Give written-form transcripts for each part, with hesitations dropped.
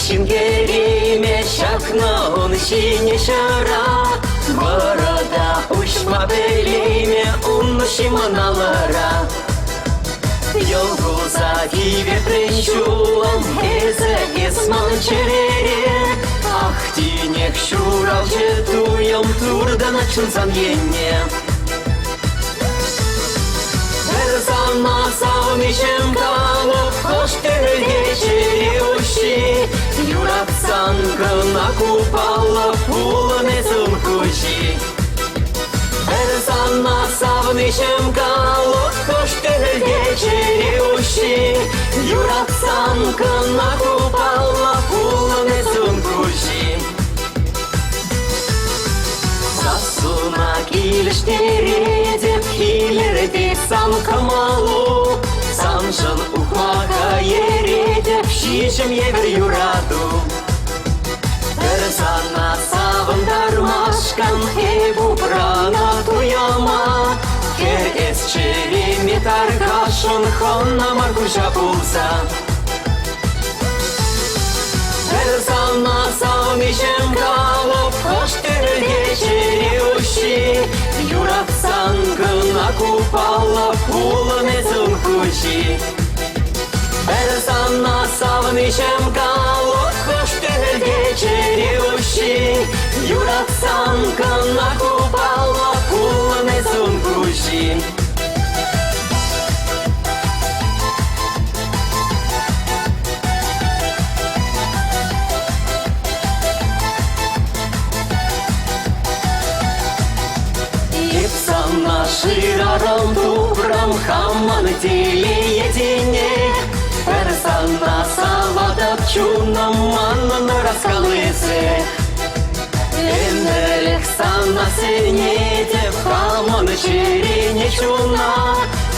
Чингері мечакна он сине шара Борода ушма белиме уннушима налара Йолгу завиве прищулам эзе эсман черере Ах тинек шурал четуем турда на чунсан енне Эрзанма саумишем калов хоштер вечери ущи Юратсан кына купала пуланы сумкучи Эрзанма саумишем калов хоштер вечери ущи Юратсан кына купала пуланы сумкучи Сасунак илиштередеп хилердек самкамалу Санжын ухмака ередеп шишем евер юраду Эрзана савындармашкан эбу прана туяма Хер эс череме таркашын хонна маркуша пулса Эрзана саумишем калып хоштер вечери ущи Юратсан кына купала пуланы сумкучи Эрзана саумишем калып хоштер вечери ущи Юратсан кына купала пуланы сумкучи Шираром дубром хамман телеедине Персана савадап чунам маннан раскалысе Энерих сана сенедев хамман черене чуна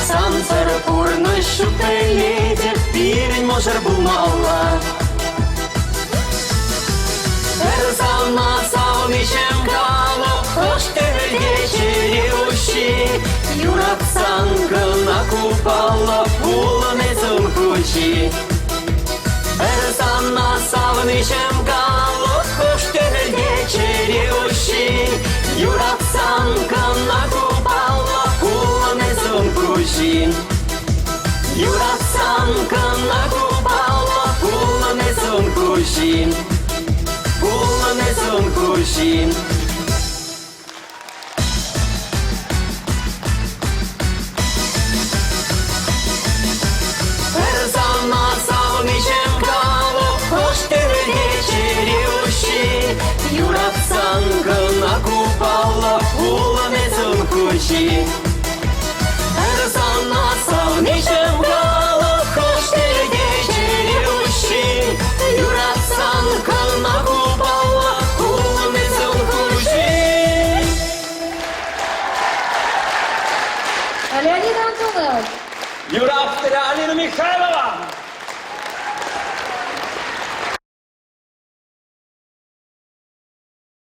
Санцар пурны шупеледев пирень можер бумала Персана саумишем калов хоштер вечери ущи Юратсан кына купала пуланы сумкучи Персана саумишем калов хоштер вечери ущи Юратсан кына купала пуланы сумкучи Юратсан кына купала пуланы сумкучи Пуланы сумкучи Эрзана саумишем калып хоштер вечери ущи Юратсан кына купала пуланы сумкучи Эрзана саумишем калып хоштер вечери ущи Юратсан кына купала пуланы сумкучи Леонид Антонов. Юра Алина Михайлова!